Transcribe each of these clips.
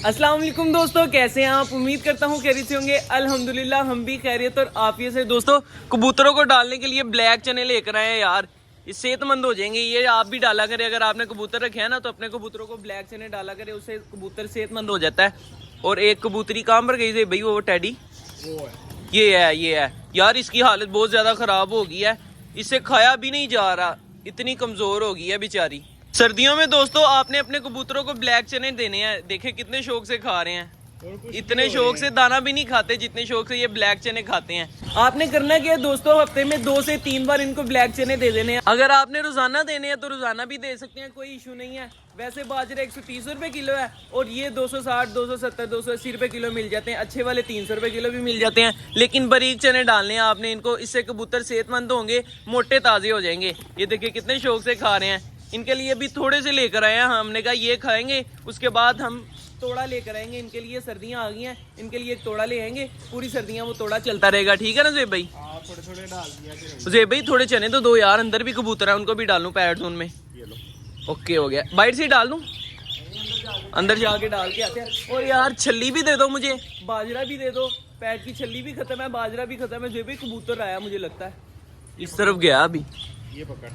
अस्सलाम वालेकुम दोस्तों, कैसे हैं आप? उम्मीद करता हूँ खैरियत से होंगे। अल्हम्दुलिल्लाह हम भी खैरियत और आफियत से। दोस्तों, कबूतरों को डालने के लिए ब्लैक चने लेकर आए हैं यार। ये सेहतमंद हो जाएंगे। ये आप भी डाला करें, अगर आपने कबूतर रखे हैं ना तो अपने कबूतरों को ब्लैक चने डाला करें, उससे कबूतर सेहतमंद हो जाता है। और एक कबूतरी काम पर गई थी भाई, वो टैडी ये है यार, इसकी हालत बहुत ज्यादा खराब हो गई है। इसे खाया भी नहीं जा रहा, इतनी कमजोर हो गई है बेचारी। सर्दियों में दोस्तों आपने अपने कबूतरों को ब्लैक चने देने हैं। देखे कितने शौक से खा रहे हैं। इतने शौक से दाना भी नहीं खाते जितने शौक से ये ब्लैक चने खाते हैं। आपने करना क्या है दोस्तों, हफ्ते में 2 से 3 बार इनको ब्लैक चने दे देने हैं। अगर आपने रोजाना देने हैं तो रोजाना भी दे सकते हैं, कोई इशू नहीं है। वैसे बाजरे 130 रुपए किलो है और ये 260, 270, 280 रुपए किलो मिल जाते हैं। अच्छे वाले 300 रुपए किलो भी मिल जाते हैं। लेकिन बारीक चने डालने हैं आपने इनको, इससे कबूतर सेहतमंद होंगे, मोटे ताजे हो जाएंगे। ये देखिए कितने शौक से खा रहे हैं। इनके लिए भी थोड़े से लेकर आए हैं। हमने कहा ये खाएंगे, उसके बाद हम तोड़ा लेकर आएंगे इनके लिए। सर्दियां आ गई हैं, इनके लिए एक तोड़ा ले आएंगे। पूरी सर्दियां वो तोड़ा चलता रहेगा। ठीक है ना ज़ेब भाई? थोड़े थोड़े डाल दिया। ज़ेब भाई थोड़े चने तो दो यार, अंदर भी कबूतर है, उनको भी डाल लूं पैड जोन में? ये लो। ओके हो गया, बाइट से डाल दूं? अंदर जाके डाल के आते हैं। और यार छल्ली भी दे दो मुझे, बाजरा भी दे दो। पैड की छल्ली भी खत्म है, बाजरा भी खत्म है। ज़ेब भाई कबूतर आया मुझे लगता है, इस तरफ गया अभी। ये पकड़,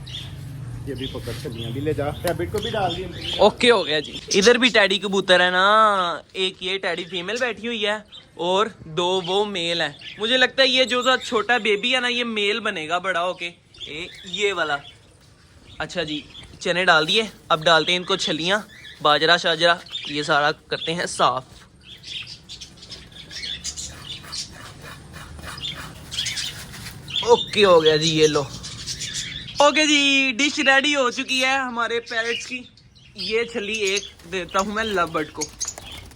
ये भी पकड़, छलियां भी ले जा। रैबिट को भी डाल दिया। ओके हो गया जी। इधर भी टैडी कबूतर है ना, एक ये टैडी फीमेल बैठी हुई है और 2 वो मेल है। मुझे लगता है ये जो सा छोटा बेबी है ना, ये मेल बनेगा बड़ा होके, ये वाला। अच्छा जी, चने डाल दिए, अब डालते हैं इनको छलियां, बाजरा शाजरा, ये सारा करते हैं साफ। ओके हो गया जी, ये लो। ओके जी, डिश रेडी हो चुकी है हमारे पैरेट्स की। ये छली एक देता हूं मैं लव बर्ड को।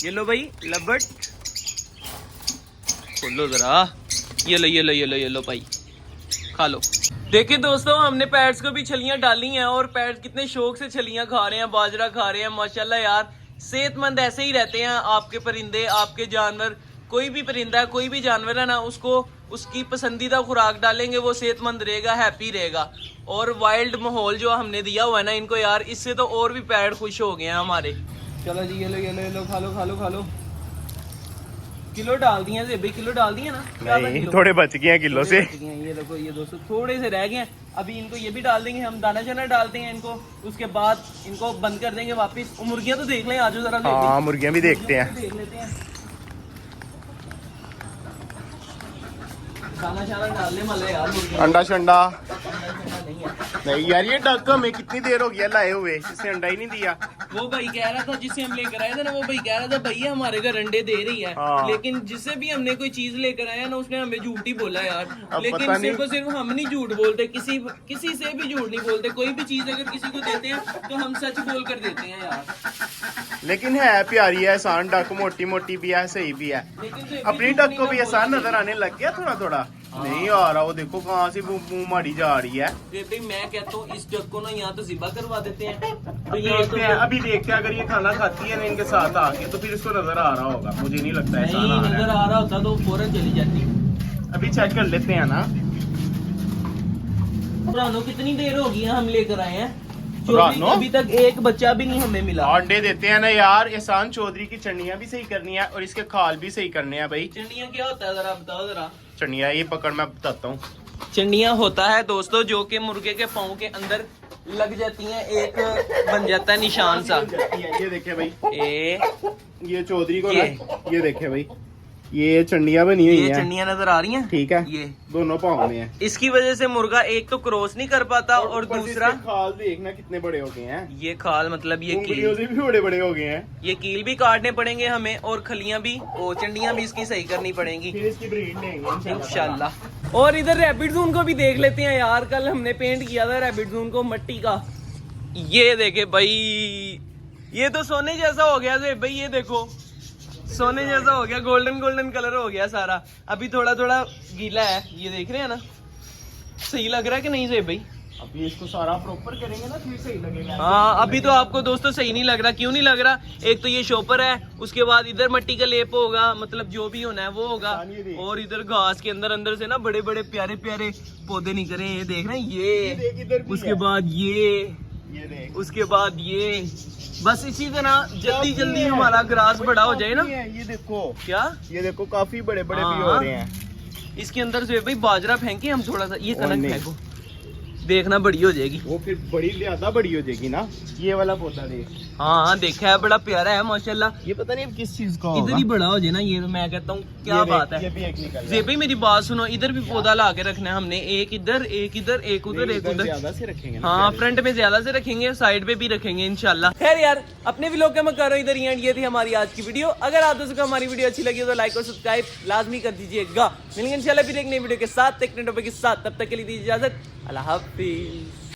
ये लो भाई लव बर्ड, खोलो जरा। ये लो ये लो ये लो ये लो भाई, खा लो। देखिए दोस्तों, हमने पैरेट्स को भी छलियां डाली हैं और पैरेट्स कितने शौक से छलियां खा रहे हैं, बाजरा खा रहे हैं। माशाल्लाह यार, सेहतमंद ऐसे ही रहते हैं आपके परिंदे, आपके जानवर। कोई भी परिंदा है, कोई भी जानवर है ना, उसको उसकी पसंदीदा खुराक डालेंगे, वो सेहतमंद रहेगा, हैप्पी रहेगा। और वाइल्ड माहौल जो हमने दिया हुआ है ना इनको यार, इससे तो और भी पैरेट खुश हो गए हैं हमारे। चलो जी, ये लो ये लो ये लो, खा लो खा लो खा लो। किलो डाल दिए ज़ेब भाई, किलो डाल दिए ना? नहीं, थोड़े बच गए हैं किलो से। ये देखो, ये दोस्तों थोड़े से रह गए हैं। अभी इनको ये भी डाल देंगे हम, दाना चना डालते हैं इनको, उसके बाद इनको बंद कर देंगे वापस। मुर्गियां तो देख लें, आजो जरा। हाँ, मुर्गियां भी देखते हैं, देख लेते हैं। दाना शाना डाल ले मले यार, अंडा शंडा नहीं है। नहीं यार, ये डक हमें कितनी देर हो गया लाए हुए, इसने अंडा ही नहीं दिया। वो भाई कह रहा था, जिसे हम लेकर आए थे ना, वो भाई कह रहा था भैया हमारे घर अंडे दे रही है। हाँ। लेकिन जिससे भी हमने कोई चीज लेकर आया ना, उसने हमें झूठ ही बोला यार। अब लेकिन पता नहीं। सिर्फ हम नहीं झूठ बोलते, किसी से भी झूठ नहीं बोलते। कोई भी चीज अगर किसी को देते हैं तो हम सच बोल कर देते हैं यार। लेकिन है प्यारी है, एहसान डक, मोटी मोटी भी है, सही भी है। लेकिन अपनी डक को भी एहसान नजर आने लग गया थोड़ा थोड़ा। नहीं आ रहा, वो देखो कहाँ से मुंह मारी जा रही है। भाई मैं कहता हूँ इस डक को ना यहाँ तो जिबा करवा देते हैं। देखते हैं, अभी देखते हैं, अगर ये खाना खाती है ना इनके साथ आके तो फिर इसको नजर आ रहा होगा। मुझे नहीं लगता है नहीं नजर आ रहा होता तो फौरन चली जाती। अभी चेक कर लेते हैं ना। पुरानों कितनी देर हो गई है हम लेकर आए हैं, पुरानों? अभी तक एक बच्चा भी नहीं हमें मिला। अंडे देते हैं ना यार। एहसान चौधरी की चंडियां भी सही करनी है और इसके खाल भी सही करने हैं भाई। चंडियां क्या होता है जरा बताओ जरा। चंडियां ये पकड़, मैं बताता हूँ। चंडियां होता है दोस्तों जो कि मुर्गे के पाँव के अंदर लग जाती हैं, एक बन जाता है निशान सा। ये देखे भाई, ए ये चौधरी को ना, ये देखे भाई, ये चंडियां बनी हुई ये हैं। चंडियां नजर आ रही हैं, ठीक है, ये दोनों पाँव में है। इसकी वजह से मुर्गा एक तो क्रॉस नहीं कर पाता और ऊपर से दूसरा इसके खाल देखना कितने बड़े हो गए हैं। ये खाल मतलब ये उंगलियों कील, से भी बड़े बड़े हो गए हैं। ये कील भी काटने पड़ेंगे हमें और खलियां भी, और चंडियां भी इसकी सही करनी पड़ेंगी फिर इसकी ब्रीड लेंगे इंशाल्लाह। और इधर रैबिट ज़ून को भी देख लेते हैं यार। कल हमने पेंट किया था रैबिट ज़ून को मट्टी का। ये देखे भाई, ये तो सोने जैसा हो गया भाई। ये देखो सोने जैसा हो गया, गोल्डन गोल्डन कलर हो गया सारा। अभी थोड़ा थोड़ा गीला है, ये देख रहे हैं ना। सही लग रहा है कि नहीं से भाई? अभी इसको सारा प्रॉपर करेंगे ना फिर सही लगेगा। हाँ, अभी तो आपको दोस्तों सही नहीं लग रहा। क्यों नहीं लग रहा? एक तो ये शॉपर है, उसके बाद इधर मट्टी का लेप होगा, मतलब जो भी होना है वो होगा। और इधर घास के अंदर अंदर से ना बड़े बड़े प्यारे प्यारे पौधे निकले, ये देख रहे हैं। ये उसके बाद ये देख, उसके बाद ये, बस इसी तरह जल्दी जल्दी हमारा ग्रास बड़ा हो जाए ना। ये देखो, क्या ये देखो काफी बड़े बड़े भी हाँ। हो रहे हैं। इसके अंदर जो है भाई बाजरा फेंके हम थोड़ा सा, ये और कनक नहीं। फेंको, देखना बड़ी हो जाएगी। वो फिर बड़ी ज्यादा बड़ी हो जाएगी ना। ये वाला पौधा देख, हाँ देखा है, बड़ा प्यारा है माशाल्लाह। ये पता नहीं अब किस चीज का इधर होगा। ही बड़ा हो जाए ना ये, तो मैं कहता हूँ क्या ये देख, बात है। ये भी एक निकल रहा है। जे भाई मेरी बात सुनो, इधर भी पौधा ला के रखना है हमने, एक इधर एक इधर एक उधर नहीं, एक उधर। ज्यादा से रखेंगे ना हाँ प्यारे। फ्रंट में ज्यादा से रखेंगे, साइड पे भी रखेंगे इंशाल्लाह। खैर यार, अपने व्लॉग का मैं कर रहा हूँ इधर एंड। ये थी हमारी आज की वीडियो। अगर आप दोस्तों को हमारी वीडियो अच्छी लगी तो लाइक और सब्सक्राइब लाजमी कर दीजिएगा। मिलेंगे इंशाल्लाह फिर एक नई वीडियो के साथ, एक नए टॉपिक के साथ। तब तक के लिए दीजिए इजाजत, अल्लाह हाफिज।